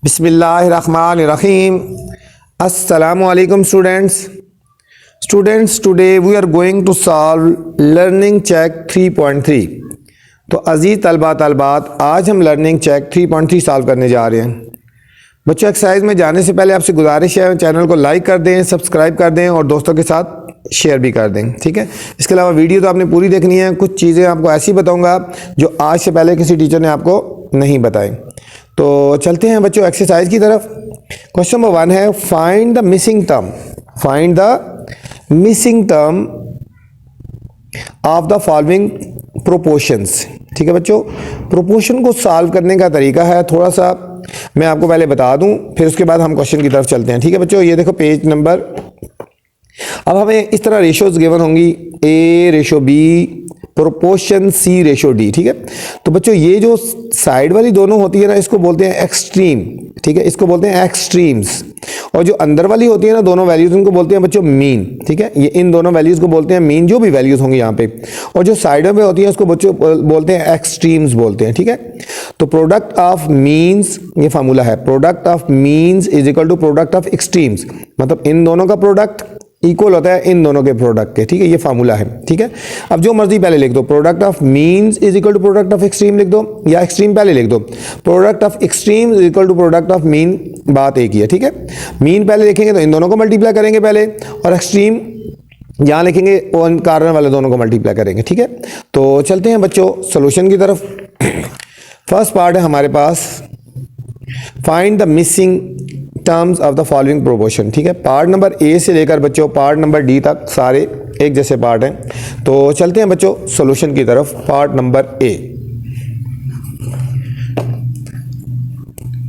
बिस्मिल्लाहिर्रहमानिर्रहीम। अस्सलामु अलैकुम students, today we are going to solve learning check 3.3। तो अजीज़ तलबात आज हम लर्निंग चेक 3.3 सॉल्व करने जा रहे हैं। बच्चों, एक्सरसाइज में जाने से पहले आपसे गुजारिश है चैनल को लाइक कर दें, सब्सक्राइब कर दें और दोस्तों के साथ शेयर भी कर दें, ठीक है। इसके अलावा वीडियो तो आपने पूरी देखनी है। कुछ चीज़ें आपको ऐसी बताऊंगा जो आज से पहले किसी टीचर ने आपको नहीं बताई। तो चलते हैं बच्चों एक्सरसाइज की तरफ। क्वेश्चन नंबर 1 है find the missing term. Find the missing term of the following proportions. ठीक है बच्चों, प्रोपोर्शन को सॉल्व करने का तरीका है, थोड़ा सा मैं आपको पहले बता दूं, फिर उसके बाद हम क्वेश्चन की तरफ चलते हैं। ठीक है बच्चों, ये देखो पेज नंबर। अब हमें इस तरह रेशियोज गिवन होंगी, ए रेशो बी प्रोपोर्शन सी रेशो डी। ठीक है, तो बच्चों ये जो साइड वाली दोनों होती है ना, इसको बोलते हैं एक्सट्रीम। ठीक है, इसको बोलते हैं एक्सट्रीम्स। और जो अंदर वाली होती है ना दोनों वैल्यूज, उनको बोलते हैं बच्चों मीन। ठीक है, ये इन दोनों वैल्यूज को बोलते हैं मीन, जो भी वैल्यूज होंगी यहाँ पे। और जो साइडों में होती है उसको बच्चों बोलते हैं एक्सट्रीम्स बोलते हैं। ठीक है, तो प्रोडक्ट ऑफ मीन्स, ये फार्मूला है, product of means is equal to product of extremes. मतलब इन दोनों का प्रोडक्ट इक्वल होता है इन दोनों के प्रोडक्ट के। ठीक है, ये फार्मूला है। ठीक है, अब जो मर्जी पहले लिख दो, product of means is equal to product of extreme लिख दो, या एक्सट्रीम पहले लिख दो। Product of extreme is equal to product of mean, बात एक ही है। ठीक है, मीन पहले लिखेंगे तो इन दोनों को मल्टीप्लाई करेंगे पहले, और एक्सट्रीम यहां लिखेंगे और कारण वाले दोनों को मल्टीप्लाई करेंगे। ठीक है, तो चलते हैं बच्चों सोल्यूशन की तरफ। फर्स्ट पार्ट है हमारे पास find the missing terms of the following proportion. ठीक है, पार्ट नंबर ए से लेकर बच्चों पार्ट नंबर डी तक सारे एक जैसे पार्ट हैं। तो चलते हैं बच्चों सॉल्यूशन की तरफ। पार्ट नंबर ए,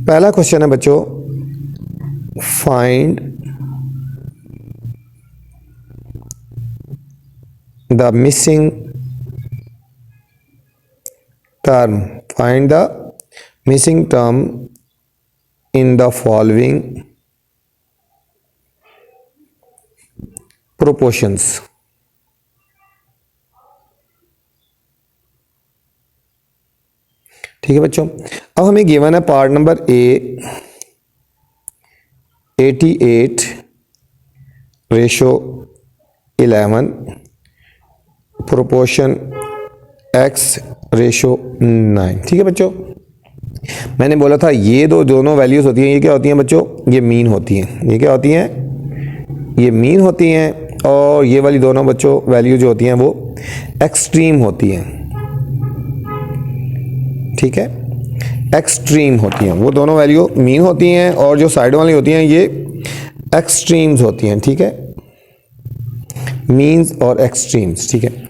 पहला क्वेश्चन है बच्चों, find the missing term. Find the missing term in the following proportions। ठीक है बच्चों, अब हमें गिवन है पार्ट नंबर ए 88 रेशो 11 प्रोपोर्शन x रेशो 9। ठीक है बच्चों, मैंने बोला था ये दोनों वैल्यूज होती हैं, ये क्या होती हैं बच्चों, ये मीन होती हैं। ये क्या होती हैं, ये मीन होती हैं। और ये वाली दोनों बच्चों वैल्यू जो होती हैं वो एक्सट्रीम होती हैं। ठीक है, एक्सट्रीम होती हैं, वो दोनों वैल्यू मीन होती हैं, और जो साइड वाली होती हैं ये एक्सट्रीम्स होती हैं। ठीक है, मीन्स और एक्सट्रीम्स। ठीक है,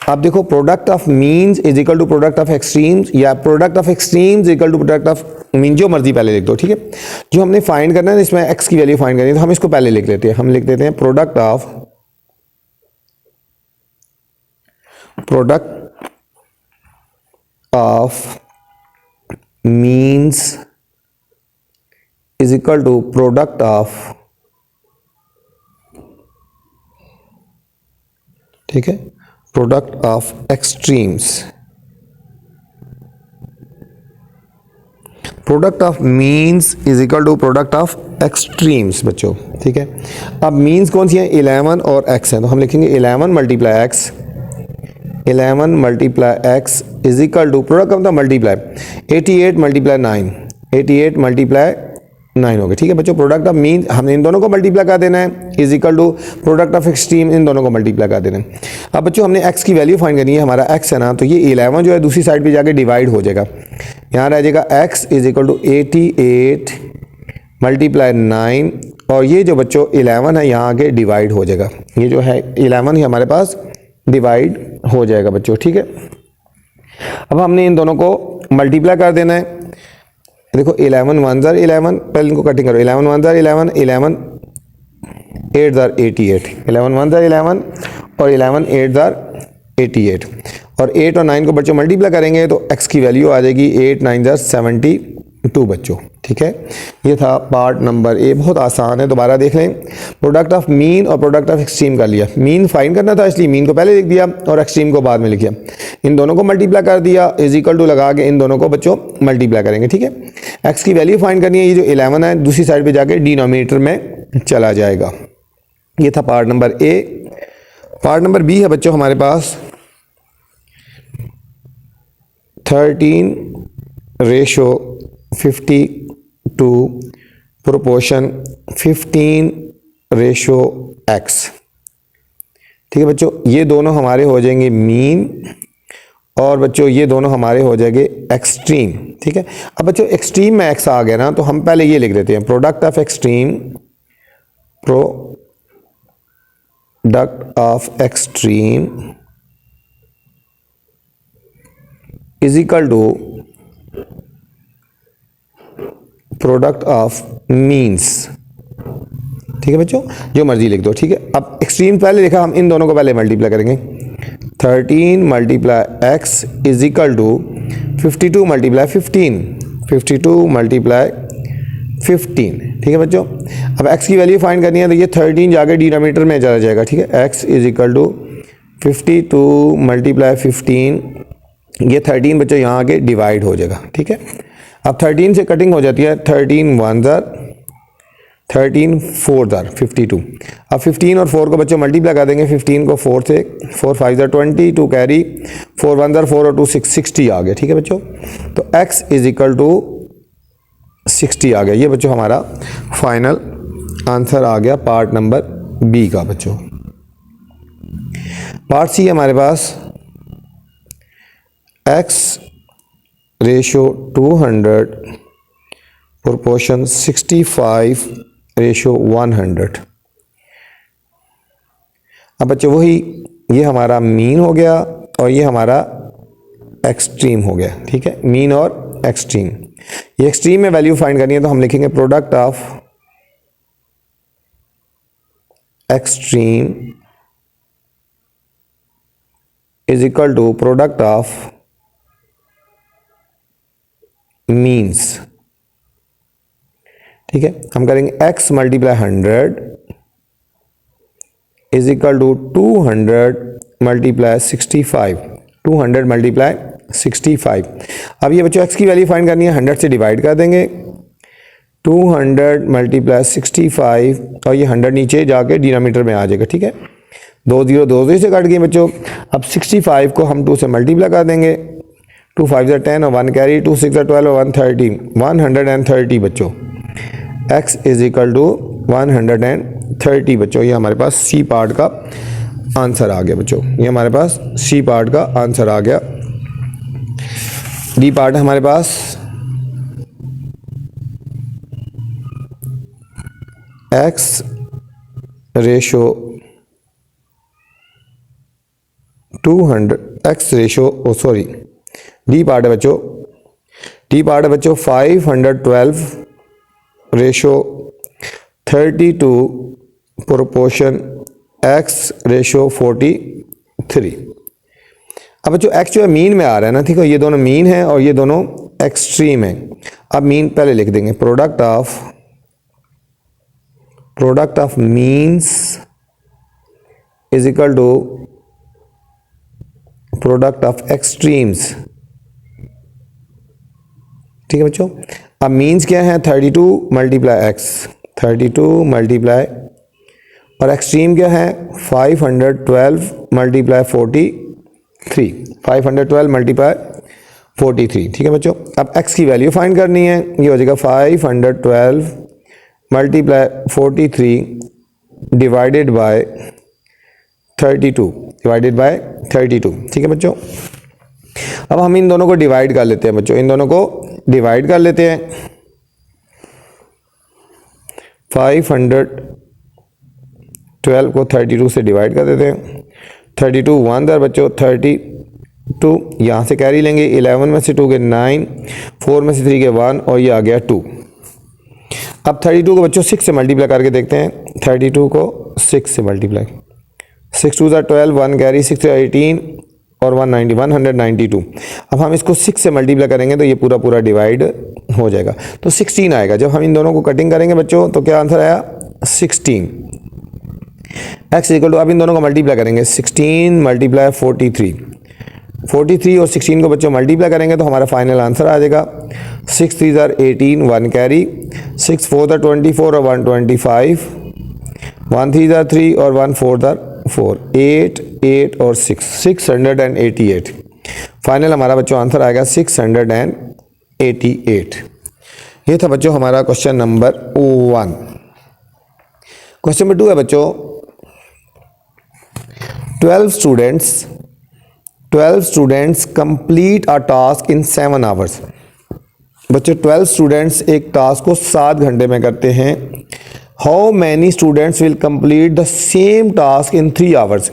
आप देखो product of means is equal to product of extremes, या product of extremes equal to product of mean, जो मर्जी पहले लिख दो। ठीक है, जो हमने फाइंड करना है इसमें एक्स की वैल्यू फाइंड करनी है, तो हम इसको पहले लिख लेते हैं। हम लिख देते हैं product of means is equal to product of, ठीक है, product of extremes. Product of means is equal to product of extremes बच्चों। ठीक है, अब मीन्स कौन सी है, 11 और x है, तो हम लिखेंगे 11 multiply x, 11 multiply x is equal to product of the multiply 88 multiply 9, 88 multiply 9 हो गया। ठीक है बच्चों, प्रोडक्ट ऑफ मीन हमने इन दोनों को मल्टीप्लाई कर देना है, is equal to product of extreme, इन दोनों को मल्टीप्लाई कर देना है। अब बच्चों हमने x की वैल्यू फाइंड करनी है, हमारा x है ना, तो ये 11 जो है दूसरी साइड पे जाके डिवाइड हो जाएगा, यहाँ रह जाएगा x is equal to 88 multiply 9, और ये जो बच्चों 11 है यहाँ आके डिवाइड हो जाएगा, ये जो है 11 ही हमारे पास डिवाइड हो जाएगा बच्चों। ठीक है, अब हमने इन दोनों को मल्टीप्लाई कर देना है। देखो 11 1 जार 11, पहले इनको कटिंग करो, 11 1 जार 11, 11 8 जार 88, 11 1 जार 11 और 11 8 जार 88, और 8 और 9 को बच्चों मल्टीप्लाई करेंगे तो x की वैल्यू आ जाएगी 8 9 जार 72 बच्चों। ठीक है, ये था पार्ट नंबर ए, बहुत आसान है, दोबारा देख लें। प्रोडक्ट ऑफ मीन और प्रोडक्ट ऑफ एक्सट्रीम कर लिया, मीन फाइंड करना था इसलिए मीन को पहले लिख दिया और एक्सट्रीम को बाद में लिख दिया। इन दोनों को मल्टीप्लाई कर दिया, इज इक्वल टू लगा के इन दोनों को बच्चों मल्टीप्लाई करेंगे। ठीक है, एक्स की वैल्यू फाइंड करनी है, ये जो 11 है दूसरी साइड पर जाके डिनोमिनेटर में चला जाएगा। ये था part number A. Part number B है बच्चों हमारे पास 13:50 प्रोपोर्शन 15:x। ठीक है बच्चों, ये दोनों हमारे हो जाएंगे मीन और बच्चों ये दोनों हमारे हो जाएंगे एक्सट्रीम। ठीक है, अब बच्चों एक्सट्रीम में x आ गया ना, तो हम पहले ये लिख देते हैं, product of extreme, product of extreme is equal to product of means. ठीक है बच्चों, जो मर्जी लिख दो। ठीक है, अब एक्सट्रीम पहले लिखा, हम इन दोनों को पहले मल्टीप्लाई करेंगे। 13 multiply x is equal to 52 multiply 15, 52 multiply 15। ठीक है बच्चों, अब x की वैल्यू फाइंड करनी है, तो ये 13 जाके डिनोमिनेटर में चला जाएगा। ठीक है, x is equal to 52 multiply 15, ये 13 बच्चों यहाँ आके डिवाइड हो जाएगा। ठीक है, अब 13 से कटिंग हो जाती है, 13 1 ज़र 13 4 ज़र 52। अब 15 और 4 को बच्चों मल्टीप्लाई कर देंगे, 15 को 4 से, 4 5 ज़र 20, 2 कैरी, 4 1 ज़र 4 और 2 6, 60 आ गया। ठीक है बच्चों, तो x इज इक्वल टू 60 आ गया। ये बच्चों हमारा फाइनल आंसर आ गया पार्ट नंबर बी का। बच्चों पार्ट सी हमारे पास x/200 प्रोपोर्शन 65/100। अब बच्चों वही, ये हमारा मीन हो गया और ये हमारा एक्सट्रीम हो गया। ठीक है, मीन और एक्सट्रीम। ये एक्सट्रीम में वैल्यू फाइंड करनी है, तो हम लिखेंगे product of extreme is equal to product of means. ठीक है, हम करेंगे x multiply 100 is equal to 200 multiply 65, 200 multiply 65। अब ये बच्चों x की वैल्यू फाइंड करनी है, 100 से डिवाइड कर देंगे, 200 मल्टीप्लाई 65 और ये 100 नीचे जाके डिनोमिनेटर में आ जाएगा। ठीक है, 2 0 2 0 से कट गए बच्चों। अब 65 को हम 2 से मल्टीप्लाई कर देंगे, 2 5 ज़र 10 और 1 कैरी, 2 6 ज़र 12 और 130, 130 बच्चों। x इज इक्वल टू 130 बच्चों। ये हमारे पास सी पार्ट का आंसर आ गया बच्चों, ये हमारे पास सी पार्ट का आंसर आ गया। डी पार्ट है हमारे पास x ratio 200, x ratio D part है बच्चों, डी पार्ट है बच्चों 512 रेशो 32 प्रोपोर्शन x रेशो 43। अब बच्चों x जो है मीन में आ रहा है ना, ठीक है, ये दोनों मीन है और ये दोनों एक्सट्रीम है। अब मीन पहले लिख देंगे, product of means is equal to product of extremes. ठीक है बच्चों, अब मीन्स क्या है, 32 मल्टीप्लाई x, 32 मल्टीप्लाई, और एक्सट्रीम क्या है 512 मल्टीप्लाई 43, 512 मल्टीप्लाई 43। ठीक है बच्चों, अब x की वैल्यू फाइंड करनी है, ये हो जाएगा 512 multiply 43 divided by 32, divided by 32। ठीक है बच्चों, अब हम इन दोनों को डिवाइड कर लेते हैं बच्चों, इन दोनों को डिवाइड कर लेते हैं। 512 को 32 से डिवाइड कर देते हैं, 32 1 दर बच्चों 32, यहाँ से कैरी लेंगे, 11 में से 2 के 9, 4 में से 3 के 1 और ये आ गया 2। अब 32 को बच्चों 6 से मल्टीप्लाई करके देखते हैं, 32 को 6 से मल्टीप्लाई, 6 2 ज़ा 12, 1 कैरी, 6 18, और 192। अब हम इसको 6 से मल्टीप्लाई करेंगे तो ये पूरा पूरा डिवाइड हो जाएगा, तो 16 आएगा। जब हम इन दोनों को कटिंग करेंगे बच्चों तो क्या आंसर आया 16। x इक्वल टू, अब इन दोनों को मल्टीप्लाई करेंगे, 16 मल्टीप्लाई 43 और 16 को बच्चों मल्टीप्लाई करेंगे तो हमारा फाइनल आंसर आ जाएगा 6 3 18, 1 कैरी, 6 4 24 और 125, 1 3 3 और 1 4 4, 8 8 और 6, 688। फाइनल हमारा बच्चों आंसर आएगा 688। ये था बच्चों हमारा क्वेश्चन नंबर 1। क्वेश्चन नंबर 2 है बच्चों, 12 students complete a task in 7 hours. बच्चों 12 स्टूडेंट्स एक टास्क को 7 घंटे में करते हैं। How many students will complete the same task in 3 hours.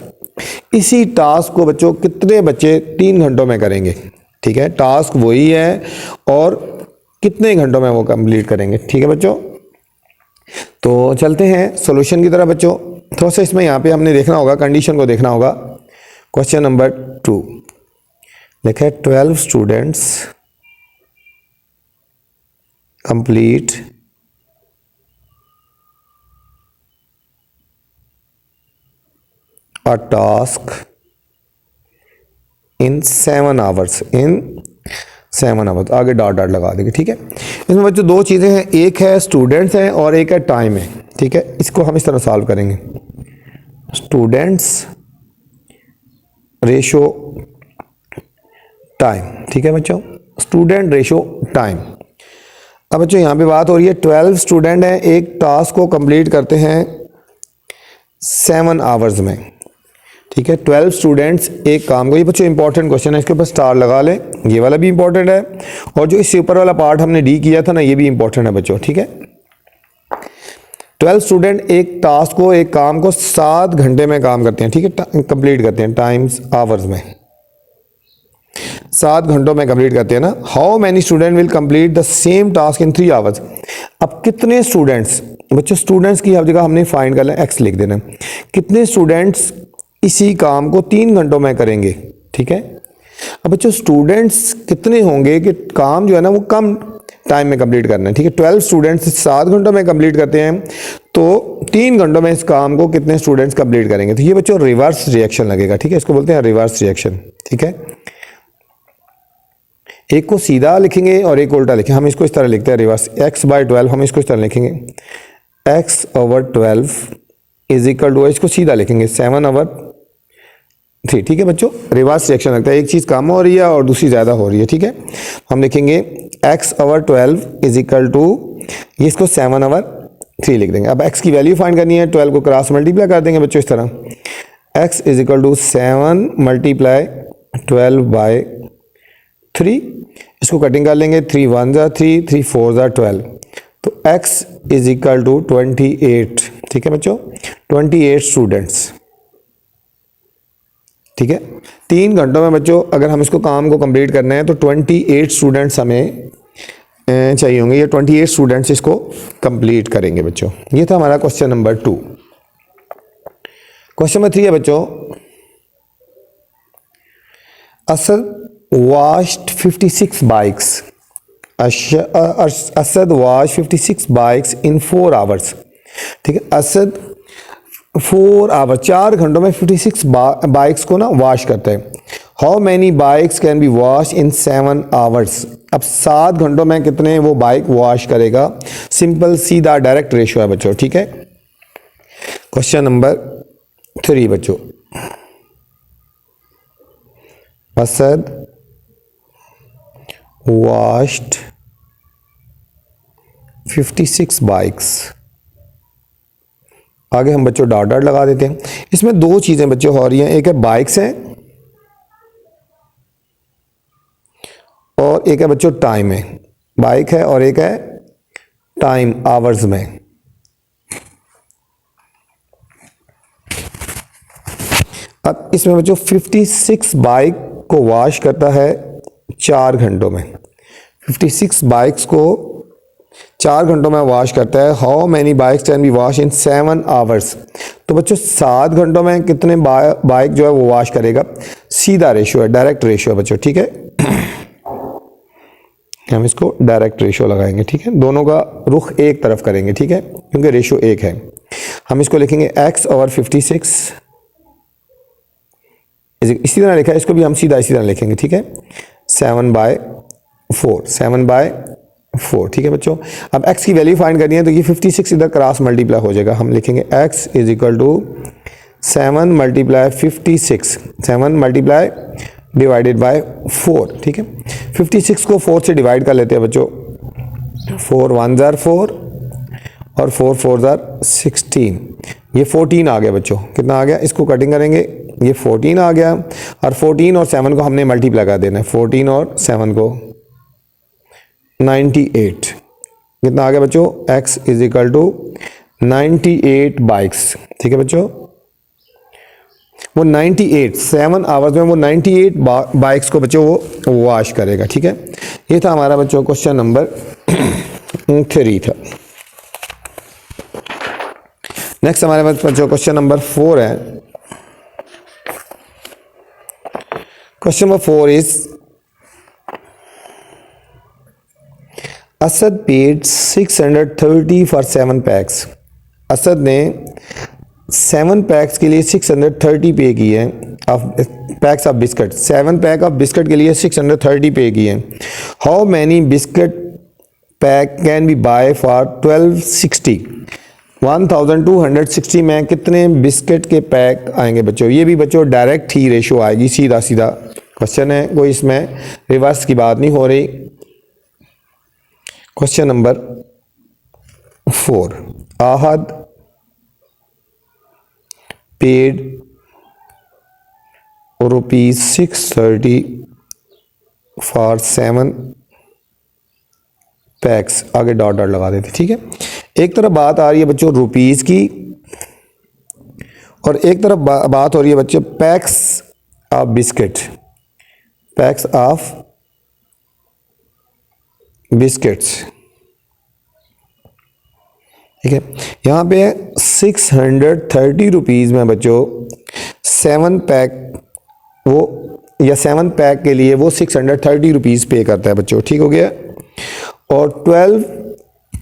इसी टास्क को बच्चों कितने बच्चे 3 घंटों में करेंगे। ठीक है, टास्क वही है और कितने घंटों में वो कंप्लीट करेंगे। ठीक है बच्चों, तो चलते हैं सॉल्यूशन की तरफ। बच्चों थोड़ा सा इसमें यहाँ पे हमने देखना होगा, कंडीशन को देखना होगा। क्वेश्चन नंबर 2 लिखा है 12 students complete a task in 7 hours, आगे डॉट डॉट लगा देंगे। ठीक है, इसमें बच्चों 2 चीज़ें हैं, एक है स्टूडेंट्स हैं और एक है टाइम है। ठीक है, इसको हम इस तरह सॉल्व करेंगे, स्टूडेंट्स रेशो टाइम। ठीक है बच्चों, स्टूडेंट रेशो टाइम। अब बच्चों यहाँ पे बात हो रही है 12 स्टूडेंट हैं, एक टास्क को कंप्लीट करते हैं 7 आवर्स में। ठीक है, 12 स्टूडेंट्स एक काम को, ये बच्चों इंपॉर्टेंट क्वेश्चन है, इसके ऊपर स्टार लगा लें। ये वाला भी इंपॉर्टेंट है और जो इससे ऊपर वाला पार्ट हमने डी किया था ना, ये भी इंपॉर्टेंट है बच्चों। ठीक है, 12 स्टूडेंट एक टास्क को, एक काम को 7 घंटे में काम करते हैं। ठीक है, कंप्लीट करते हैं, टाइम्स आवर्स में 7 घंटों में कंप्लीट करते हैं ना। How many student will complete the same task in 3 hours. अब कितने स्टूडेंट्स, बच्चों स्टूडेंट्स की हर जगह हमने फाइंड कर लें, एक्स लिख देना, कितने स्टूडेंट्स इसी काम को 3 घंटों में करेंगे। ठीक है, अब बच्चों स्टूडेंट्स कितने होंगे कि काम जो है ना वो कम टाइम में कंप्लीट करना है। ठीक है, 12 स्टूडेंट्स 7 घंटों में कंप्लीट करते हैं तो 3 घंटों में इस काम को कितने स्टूडेंट्स कंप्लीट करेंगे। तो ये बच्चों रिवर्स रिएक्शन लगेगा। ठीक है, इसको बोलते हैं रिवर्स रिएक्शन। ठीक है, एक को सीधा लिखेंगे और एक उल्टा लिखेंगे। हम इसको इस तरह लिखते हैं रिवर्स, x/12 हम इसको इस तरह लिखेंगे, x/12 इज इक्वल टू, इसको सीधा लिखेंगे 7/3। ठीक है बच्चों, रिवर्स रिएक्शन लगता है, एक चीज़ कम हो रही है और दूसरी ज़्यादा हो रही है। ठीक है, हम लिखेंगे x/12 इज इक्वल टू, ये इसको 7/3 लिख देंगे। अब x की वैल्यू फाइंड करनी है, 12 को क्रॉस मल्टीप्लाई कर देंगे बच्चों इस तरह, x is equal to 7 multiply 12/3। इसको कटिंग कर लेंगे, 3 1 ज़ा 3, 3 4 ज़ा 12, तो x इज इक्वल टू 28। ठीक है बच्चों, 28 स्टूडेंट्स। ठीक है, 3 घंटों में बच्चों अगर हम इसको काम को कंप्लीट करना है तो 28 स्टूडेंट्स हमें चाहिए होंगे। ये 28 स्टूडेंट्स इसको कंप्लीट करेंगे बच्चों। ये था हमारा क्वेश्चन नंबर 2। क्वेश्चन नंबर 3 है बच्चों, Asad washed 56 bikes. Asad washed 56 bikes in 4 hours. ठीक है, असद 4 आवर्स 4 घंटों में 56 बाइक्स को ना वॉश करता है। How many bikes can be wash in 7 hours. अब 7 घंटों में कितने वो बाइक वॉश करेगा। सिंपल सीधा डायरेक्ट रेशियो है बच्चों। ठीक है, क्वेश्चन नंबर 3 बच्चों, असद washed 56 बाइक्स। आगे हम बच्चों डॉट डॉट लगा देते हैं। इसमें 2 चीजें बच्चों हो रही हैं, एक है बाइक्स हैं और एक है बच्चों टाइम है। बाइक है और एक है टाइम आवर्स में। अब इसमें बच्चों 56 बाइक को वॉश करता है 4 घंटों में। 56 बाइक्स को 4 घंटों में वॉश करता है। How many bikes can be wash in 7 hours. तो बच्चों 7 घंटों में कितने बाइक जो है वो वॉश करेगा, सीधा रेशियो है, डायरेक्ट रेशियो है बच्चों, ठीक है। हम इसको डायरेक्ट रेशियो लगाएंगे, ठीक है, दोनों का रुख एक तरफ करेंगे, ठीक है, क्योंकि रेशियो एक है। हम इसको लिखेंगे x ओवर 56, इसी तरह लिखा है, इसको भी हम सीधा इसी तरह लिखेंगे, ठीक है, 7/4, ठीक है बच्चों। अब x की वैल्यू फाइंड करनी है तो ये 56 इधर क्रॉस मल्टीप्लाई हो जाएगा। हम लिखेंगे x is equal to 7 multiply 56, 7 multiply divided by 4, ठीक है। 56 को 4 से डिवाइड कर लेते हैं बच्चों, 4 1 जार 4 और 4 4 जार 16, ये 14 आ गया बच्चों। कितना आ गया, इसको कटिंग करेंगे, ये 14 आ गया, और 14 और 7 को हमने मल्टीप्लाई कर देना है, 14 और 7 को 98। कितना आ गया बच्चों, x is equal to 98 bikes, ठीक है बच्चों। वो 98 7 आवर्स में वो 98 बाइक्स को बच्चों वो वॉश करेगा, ठीक है। ये था हमारा बच्चों क्वेश्चन नंबर 3 था। नेक्स्ट हमारे पास बच्चों क्वेश्चन नंबर 4 है। Question number 4 is Asad paid 630 for 7 packs. Asad ने 7 पैक्स के लिए 630 पे किए हैं, packs of biscuit, 7 pack of biscuit के लिए 630 पे किए हैं। How many biscuit pack can be buy for 1260, 1260 में कितने बिस्किट के पैक आएंगे बच्चों। ये भी बच्चों डायरेक्ट ही रेशियो आएगी, सीधा सीधा क्वेश्चन है, कोई इसमें रिवर्स की बात नहीं हो रही। Question number 4, Ahad paid ₹630 for 7 PACS, आगे डॉट डॉट लगा देते, ठीक है। एक तरफ बात आ रही है बच्चों रुपीस की, और एक तरफ बात हो रही है बच्चों PACS of biscuit, packs of biscuits, ठीक है। यहाँ पे 630 रुपीज़ में बच्चों 7 पैक वो, या 7 पैक के लिए वो 630 रुपीज़ पे करता है बच्चों, ठीक हो गया। और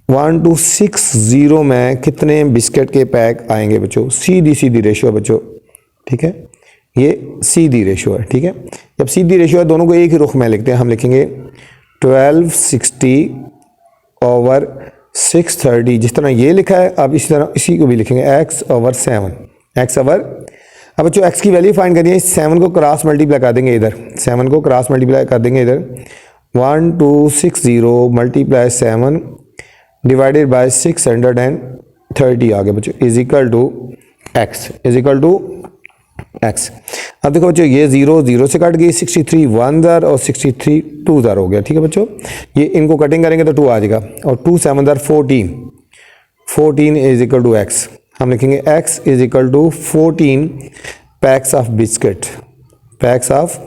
1260 में कितने बिस्किट के पैक आएंगे बच्चों, सीधी सीधी रेशियो है बच्चों, ठीक है, ये सीधी रेशियो है, ठीक है। जब सीधी रेशियो है दोनों को एक ही रुख में लिखते हैं, हम लिखेंगे 1260 ओवर 630, जिस तरह ये लिखा है अब इसी तरह इसी को भी लिखेंगे x ओवर 7, x ओवर। अब बच्चों x की वैल्यू फाइंड करनी है, 7 को क्रॉस मल्टीप्लाई कर देंगे इधर, 7 को क्रॉस मल्टीप्लाई कर देंगे इधर, 1260 मल्टीप्लाई 7 डिवाइडेड बाय 630 आ गया बच्चों, is equal to x, is equal to x। अब देखो बच्चों ये 0 0 से कट गई, 63 1 जार और 63 2 जार हो गया, ठीक है बच्चों। ये इनको कटिंग करेंगे तो 2 आ जाएगा, और 2 7 जार 14 इज इक्वल टू x। हम लिखेंगे x is equal to 14 packs of biscuit, packs of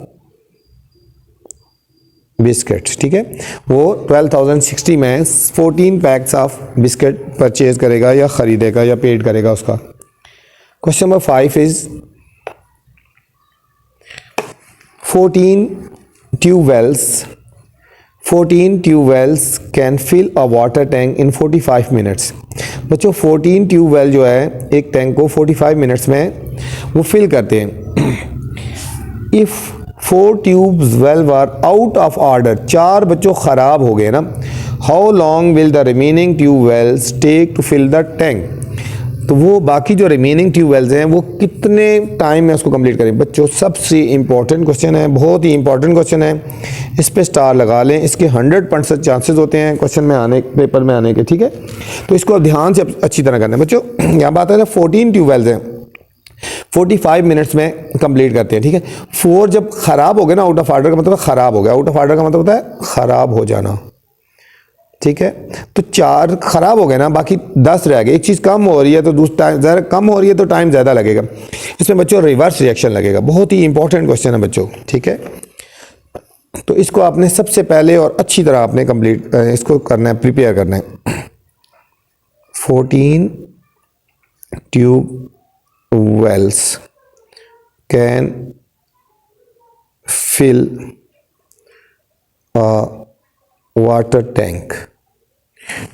biscuit, ठीक है। वो 1260 में 14 पैक्स ऑफ बिस्किट परचेज करेगा या खरीदेगा या पेड करेगा उसका। Question number 5 is 14 tubewells can fill a water tank in 45 minutes. बच्चों 14 ट्यूबवेल जो है एक टैंक को 45 मिनट्स में वो फिल करते हैं। If 4 tubes well are out of order, 4 बच्चों ख़राब हो गए ना, how long will the remaining tubewells take to fill the tank. तो वो बाकी जो रिमेनिंग ट्यूबवेल्स हैं वो कितने टाइम में उसको कंप्लीट करें। बच्चों सबसे इंपॉर्टेंट क्वेश्चन है, बहुत ही इंपॉर्टेंट क्वेश्चन है, इस पे स्टार लगा लें, इसके 100% चांसेस होते हैं क्वेश्चन में आने, पेपर में आने के, ठीक है। तो इसको अब ध्यान से अच्छी तरह करना है बच्चों। यहाँ बात है ना 14 ट्यूबवेल्स हैं, 45 मिनट्स में कंप्लीट करते हैं, ठीक है। 4 जब ख़राब हो गए ना, आउट ऑफ ऑर्डर का मतलब ख़राब हो गया, आउट ऑफ ऑर्डर का मतलब होता है ख़राब हो जाना, ठीक है। तो 4 ख़राब हो गए ना, बाकी 10 रह गए, एक चीज़ कम हो रही है तो दूसरा ज़्यादा कम हो रही है तो टाइम ज़्यादा लगेगा, इसमें बच्चों रिवर्स रिएक्शन लगेगा। बहुत ही इंपॉर्टेंट क्वेश्चन है बच्चों, ठीक है। तो इसको आपने सबसे पहले और अच्छी तरह आपने कंप्लीट इसको करना है, प्रिपेयर करना है। 14 tube wells can fill water tank.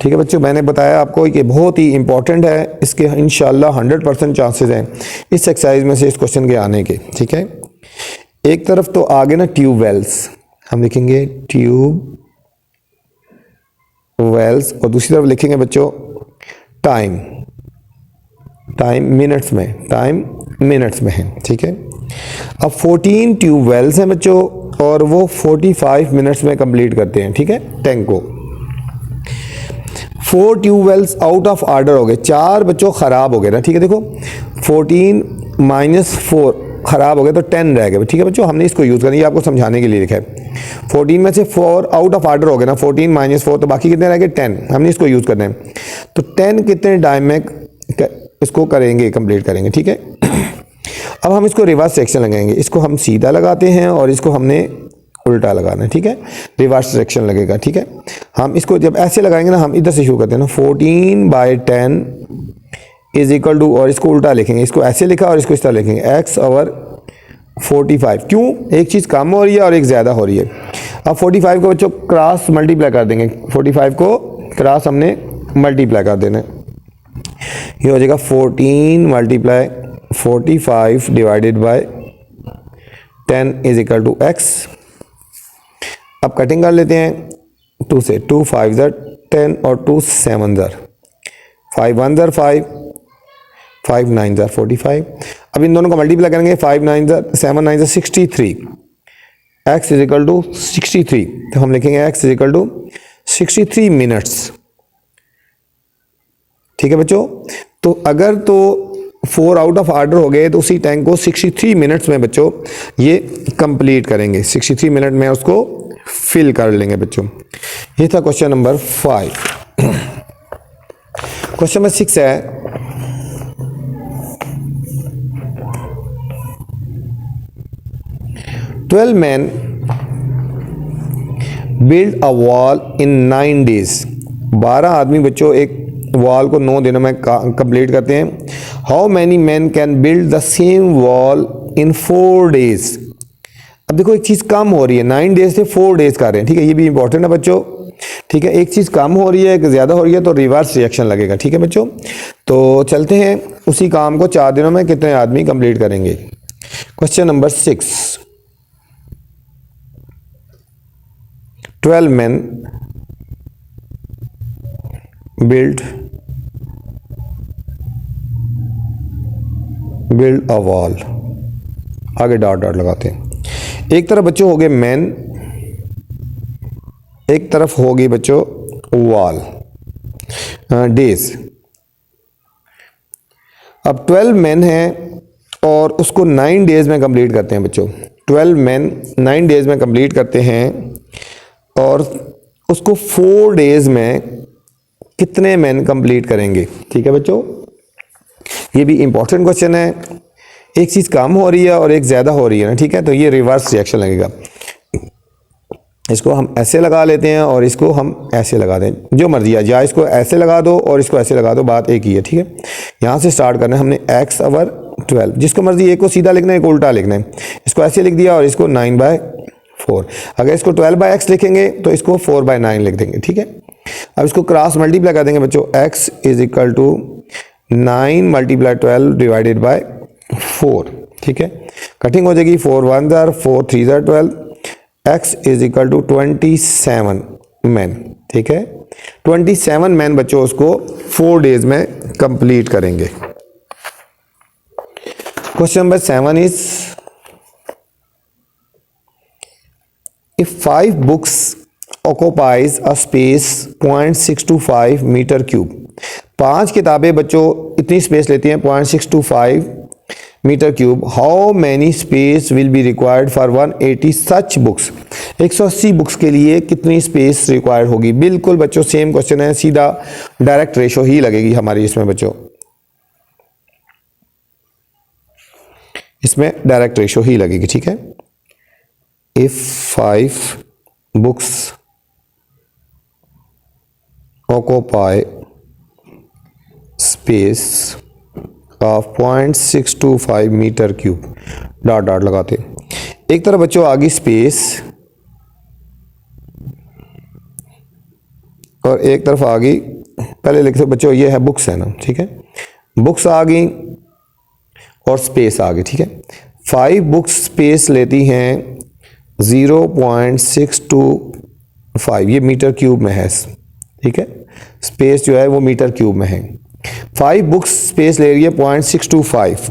ठीक है बच्चों, मैंने बताया आपको कि बहुत ही इंपॉर्टेंट है, इसके इंशाल्लाह 100% चांसेस हैं इस एक्सरसाइज में से इस क्वेश्चन के आने के। ठीक है, एक तरफ तो आगे ना ट्यूब वेल्स, हम लिखेंगे ट्यूब वेल्स, और दूसरी तरफ लिखेंगे बच्चों टाइम, टाइम मिनट्स में, टाइम मिनट्स में है। ठीक है, अब 14 ट्यूब वेल्स हैं बच्चों और वो 45 मिनट्स में कंप्लीट करते हैं। ठीक है, टैंक को 4 tube wells out of order हो गए, 4 बच्चों ख़राब हो गए ना। ठीक है, देखो 14 माइनस 4 ख़राब हो गए तो 10 रह गए। ठीक है बच्चों, हमने इसको यूज़ करना, ये आपको समझाने के लिए लिखा है। 14 में से 4 आउट ऑफ ऑर्डर हो गए ना, 14 माइनस 4, तो बाकी कितने रह गए 10, हमने इसको यूज़ करना है। तो 10 कितने टाइम में इसको करेंगे, कंप्लीट करेंगे। ठीक है, अब हम इसको रिवर्स सेक्शन लगाएंगे, इसको हम सीधा लगाते हैं और इसको हमने उल्टा लगाना है। ठीक है, रिवर्स सेक्शन लगेगा। ठीक है, हम इसको जब ऐसे लगाएंगे ना, हम इधर से शुरू करते हैं ना, 14/10 इज इक्वल टू, और इसको उल्टा लिखेंगे, इसको ऐसे लिखा और इसको इस तरह लिखेंगे x ओवर 45। क्यों, एक चीज़ कम हो रही है और एक ज़्यादा हो रही है। अब 45 को बच्चों क्रॉस मल्टीप्लाई कर देंगे, 45 को क्रॉस हमने मल्टीप्लाई कर देना है, ये हो जाएगा 14 multiply 45 divided by 10 is equal to x। अब कटिंग कर लेते हैं 2 से, 2 5 10 और 2 7 5 1 5 5 9 45। अब इन दोनों को मल्टीप्लाई करेंगे, 5 9 7 9 63, x इज इक्वल टू 63, तो हम लिखेंगे x is equal to 63 minutes. ठीक है बच्चों, तो अगर तो 4 आउट ऑफ ऑर्डर हो गए तो उसी टैंक को 63 मिनट्स में बच्चों ये कंप्लीट करेंगे, 63 मिनट में उसको फिल कर लेंगे बच्चों। ये था क्वेश्चन नंबर 5। क्वेश्चन नंबर 6 है, "12 men build a wall in 9 days"। 12 आदमी बच्चों एक वॉल को 9 दिनों में कंप्लीट करते हैं। How many man can build the same wall in 4 days। अब देखो एक चीज़ कम हो रही है, 9 days से 4 days कर रहे हैं। ठीक है, ये भी इंपॉर्टेंट है बच्चों। ठीक है, एक चीज़ कम हो रही है, एक ज़्यादा हो रही है, तो रिवर्स रिएक्शन लगेगा। ठीक है बच्चों, तो चलते हैं उसी काम को 4 दिनों में कितने आदमी कंप्लीट करेंगे। Question number 6, 12 men build a wall, आगे डॉट डॉट लगाते हैं। एक तरफ बच्चों हो गए मैन, एक तरफ होगी बच्चों वॉल, डेज। अब 12 मैन हैं और उसको 9 days में कंप्लीट करते हैं बच्चों। 12 मैन 9 days में कंप्लीट करते हैं और उसको 4 days में कितने मैन कंप्लीट करेंगे। ठीक है बच्चों, ये भी इंपॉर्टेंट क्वेश्चन है। एक चीज़ कम हो रही है और एक ज़्यादा हो रही है ना। ठीक है, तो ये रिवर्स रिएक्शन लगेगा। इसको हम ऐसे लगा लेते हैं और इसको हम ऐसे लगा दें, जो मर्जी है, या इसको ऐसे लगा दो और इसको ऐसे लगा दो, बात एक ही है। ठीक है, यहाँ से स्टार्ट करना है हमने x ओवर 12, जिसको मर्जी एक को सीधा लिखना है, एक उल्टा लिखना है। इसको ऐसे लिख दिया और इसको 9/4। अगर इसको 12/x लिखेंगे तो इसको 4/9 लिख देंगे। ठीक है, अब इसको क्रॉस मल्टीप्लाई कर देंगे बच्चों, x is equal to 9 × 12 divided by 4। ठीक है, कटिंग हो जाएगी, 4 1 4 3 12, x is equal to 27 man. ठीक है, 27 मैन बच्चों उसको 4 days में कंप्लीट करेंगे। Question number 7 is, if 5 books occupies a space 0.625 metre cube. 5 किताबें बच्चों इतनी स्पेस लेती हैं 0.625 metre cube. How many space will be required for 180 such books. 180 books के लिए कितनी स्पेस रिक्वायर्ड होगी। बिल्कुल बच्चों सेम क्वेश्चन है, सीधा डायरेक्ट रेशो ही लगेगी हमारी इसमें बच्चों, इसमें डायरेक्ट रेशो ही लगेगी। ठीक है, if 5 books occupy space of 0.625 metre cube, dot dot लगाते हैं। एक तरफ बच्चों आ गई स्पेस और एक तरफ आ गई, पहले लिखते बच्चों ये है बुक्स है ना, ठीक है, बुक्स आ गई और स्पेस आ गई, ठीक है। 5 बुक्स स्पेस लेती हैं 0.625, ये मीटर क्यूब में है, ठीक है, स्पेस जो है वो मीटर क्यूब में है। 5 बुक्स स्पेस ले रही है 0.625,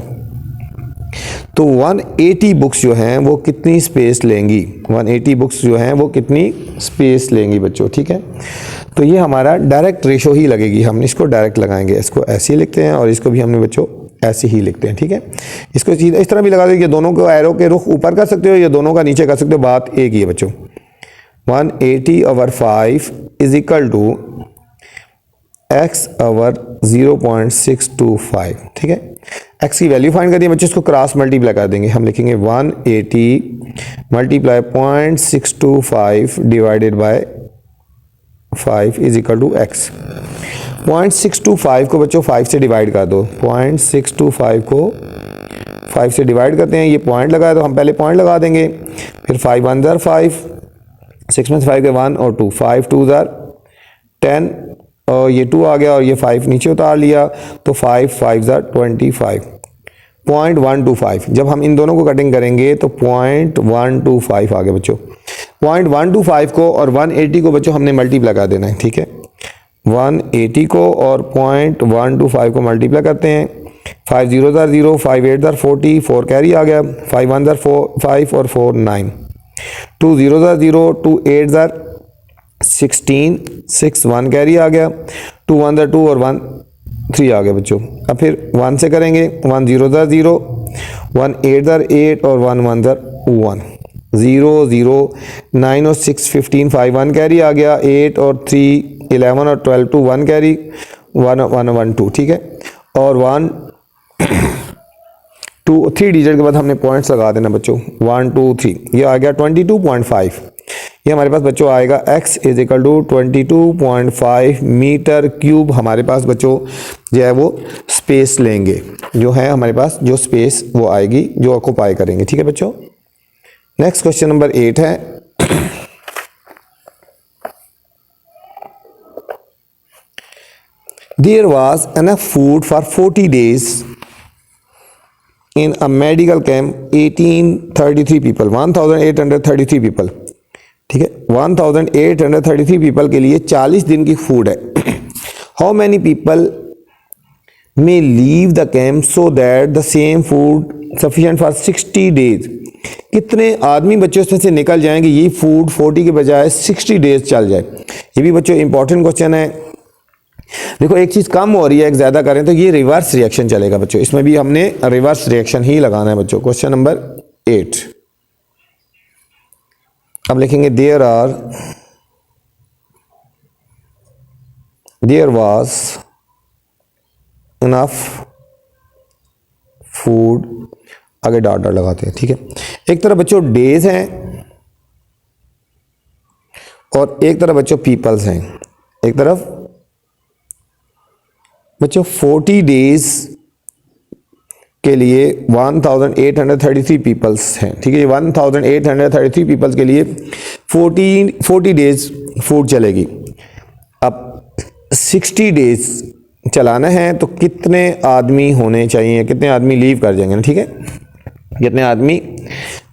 तो 180 बुक्स जो हैं वो कितनी स्पेस लेंगी, 180 बुक्स जो हैं वो कितनी स्पेस लेंगी बच्चों, ठीक है। तो ये हमारा डायरेक्ट रेशो ही लगेगी, हम इसको डायरेक्ट लगाएंगे, इसको ऐसे ही लिखते हैं और इसको भी हमने बच्चों ऐसे ही लिखते हैं, ठीक है। इसको इस तरह भी लगा दो कि दोनों को एरो के रुख ऊपर कर सकते हो या दोनों का नीचे कर सकते हो, बात एक ही है बच्चों। 180/5 इज इक्वल टू x/0.625, ठीक है। x की वैल्यू फाइंड करनी है बच्चों, इसको क्रॉस मल्टीप्लाई कर देंगे, हम लिखेंगे 180 multiply 0.625 divided by 5 is equal to x। 0.625 को बच्चों 5 से डिवाइड कर दो, 0.625 को 5 से डिवाइड करते हैं, ये पॉइंट लगाया तो हम पहले पॉइंट लगा देंगे, फिर 5 1 ज़ार 5, 6 में 5 के 1 और 2, 5 2 ज़ार 10 और ये 2 आ गया और ये 5 नीचे उतार लिया, तो 5 5 ज़ार 25, 0.125। जब हम इन दोनों को कटिंग करेंगे तो 0.125 आ गया बच्चों। 0.125 को और 180 को बच्चों हमने मल्टीप्लाई कर देना है, ठीक है। 180 को और 0.125 को मल्टीप्लाई करते हैं, 5 0 ज़ार 0, 5 8 ज़ार 40, 4 कैरी आ गया, 5 1 ज़ार 5 और 4 9, 2 0 ज़ार 0, 2 8 ज़ार 16, 6 1 कैरी आ गया, 2 1 ज़ार 2 और 1 3 आ गया बच्चों। अब फिर 1 से करेंगे, 1 0 ज़ार 0, 1 8 ज़ार 8 और 1 1 ज़ार 1, 0 0 9 और 6 15, 5 1 कैरी आ गया, 8 और 3 11 और 12 2 1 कैरी, 1 1 1 2, ठीक है। और 1 2 3 डिजिट के बाद हमने पॉइंट्स लगा देना बच्चों, 1 2 3, ये आ गया 22.5। ये हमारे पास बच्चों आएगा x is equal to 22.5 metre cube, हमारे पास बच्चों जो है वो स्पेस लेंगे, जो है हमारे पास जो स्पेस वो आएगी जो ऑक्यूपाई करेंगे, ठीक है बच्चों। नेक्स्ट क्वेश्चन नंबर 8 है, there was enough food for 40 days in a medical camp 1833 people, 1833 people, ठीक है, 1833 पीपल के लिए 40 दिन की फूड है। How many people may leave the camp so that the same food sufficient for 60 days, कितने आदमी बच्चों इसमें से निकल जाएंगे ये फूड 40 के बजाय 60 days चल जाए। ये भी बच्चों इंपॉर्टेंट क्वेश्चन है। देखो एक चीज कम हो रही है, एक ज्यादा करें तो ये रिवर्स रिएक्शन चलेगा बच्चों, इसमें भी हमने रिवर्स रिएक्शन ही लगाना है बच्चों। क्वेश्चन नंबर 8, अब लिखेंगे देयर वाज इनफ फूड, आगे डॉट डॉट लगाते हैं, ठीक है। एक तरफ बच्चों डेज हैं और एक तरफ बच्चों पीपल्स हैं, एक तरफ बच्चों 40 days के लिए 1833 पीपल्स हैं, ठीक है। 1833 पीपल्स के लिए 40 days फूड चलेगी। अब 60 days चलाना है तो कितने आदमी होने चाहिए, कितने आदमी लीव कर जाएंगे ना, ठीक है, कितने आदमी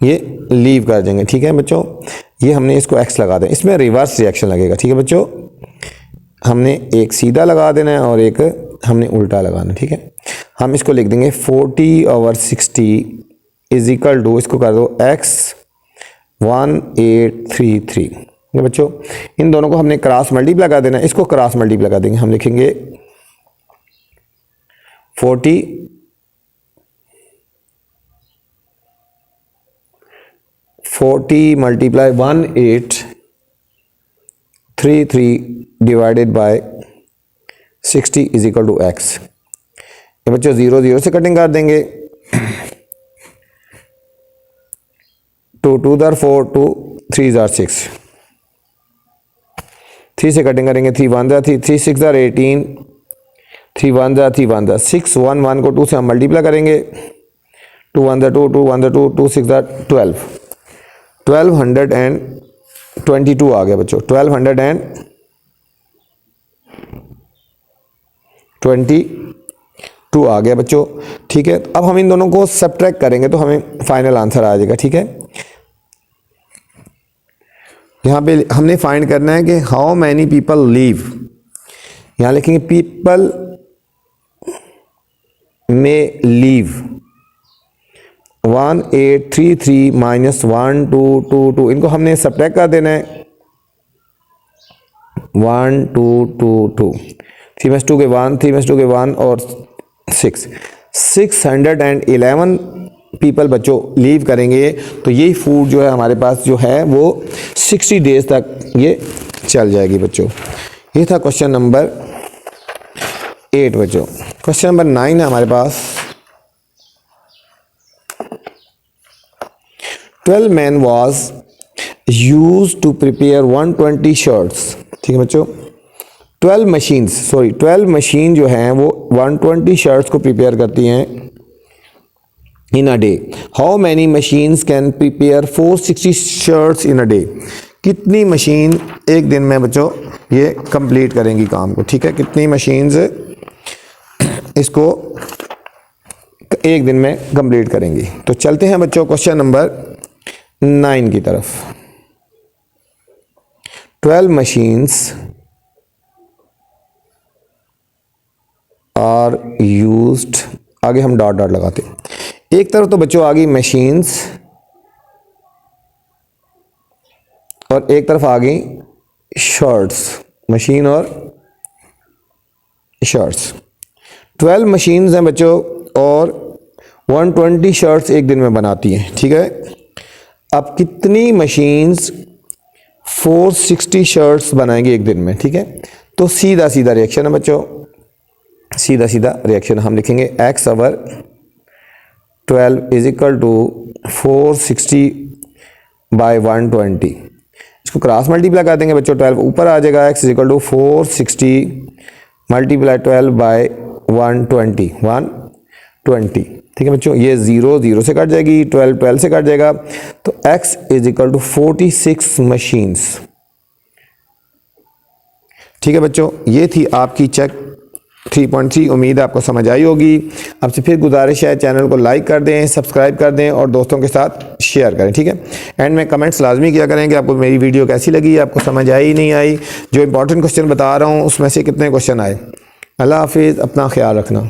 ये लीव कर जाएंगे, ठीक है बच्चों। ये हमने इसको x लगा दें, इसमें रिवर्स रिएक्शन लगेगा, ठीक है बच्चों। हमने एक सीधा लगा देना है और एक हमने उल्टा लगाना, ठीक है। हम इसको लिख देंगे 40/60 इज इक्वल टू, इसको कर दो x 1833, ये बच्चों इन दोनों को हमने क्रॉस मल्टीप्लाई कर देना है, इसको क्रॉस मल्टीप्लाई कर देंगे, हम लिखेंगे 40 multiply 1833 divided by 60 is equal to x। ये बच्चों 0 0 से कटिंग कर देंगे, 2 2 दर 4, 2 3 जार 6, 3 से कटिंग करेंगे, 3 1 दर 3, 3 6 दर 18, 3 1 दर 3 1 दर 6, 1 1 को 2 से हम मल्टीप्लाई करेंगे, 2 1 दर 2, 2 1 दर 2, 2 6 दर 12, 1222 आ गया बच्चों, 1222 आ गया बच्चों। ठीक है, अब हम इन दोनों को सब्ट्रैक्ट करेंगे तो हमें फाइनल आंसर आ जाएगा। ठीक है, यहाँ पे हमने फाइंड करना है कि हाउ मैनी पीपल लीव, यहाँ लिखेंगे पीपल में लीव 1833 माइनस 1222, इनको हमने सब्ट्रैक्ट कर देना है, 1222, 3 2 के 1, 3 2 के 1 और 6, 611 पीपल बच्चों लीव करेंगे। तो यही फूड जो है हमारे पास जो है वो 60 डेज तक ये चल जाएगी बच्चों। ये था क्वेश्चन नंबर 8 बच्चों। क्वेश्चन नंबर 9 है हमारे पास, 12 men was used to prepare 120 shirts। ठीक है बच्चों, 12 मशीन जो हैं वो 120 शर्ट्स को प्रिपेयर करती हैं in a day. How many machines can prepare 460 shirts in a day, कितनी मशीन एक दिन में बच्चों ये कंप्लीट करेंगी काम को। ठीक है, कितनी मशीन्स इसको एक दिन में कंप्लीट करेंगी। तो चलते हैं बच्चों क्वेश्चन नंबर 9 की तरफ। 12 machines आर यूज्ड, आगे हम डॉट डॉट लगाते हैं। एक तरफ तो बच्चों आ गई मशीन्स और एक तरफ आ गई शर्ट्स, मशीन और शर्ट्स। 12 मशीन्स हैं बच्चों और 120 शर्ट्स एक दिन में बनाती हैं। ठीक है, अब कितनी मशीन्स 460 शर्ट्स बनाएंगे एक दिन में। ठीक है, तो सीधा सीधा रिएक्शन है बच्चों, सीधा सीधा रिएक्शन हम लिखेंगे x over 12 is equal to 460 by 120। इसको क्रॉस मल्टीप्लाई कर देंगे बच्चों, 12 ऊपर आ जाएगा, x is equal to 460 multiply 12 by 120, 120। ठीक है बच्चों, ये 0 0 से कट जाएगी, 12 12 से कट जाएगा, तो x is equal to 46 machines. ठीक है बच्चों, ये थी आपकी चेक 3.3। उम्मीद है आपको समझ आई होगी। आपसे फिर गुजारिश है चैनल को लाइक कर दें, सब्सक्राइब कर दें और दोस्तों के साथ शेयर करें। ठीक है, एंड में कमेंट्स लाजमी किया करें कि आपको मेरी वीडियो कैसी लगी, आपको समझ आई नहीं आई, जो इंपॉर्टेंट क्वेश्चन बता रहा हूँ उसमें से कितने क्वेश्चन आए। अल्लाह हाफिज़, अपना ख्याल रखना।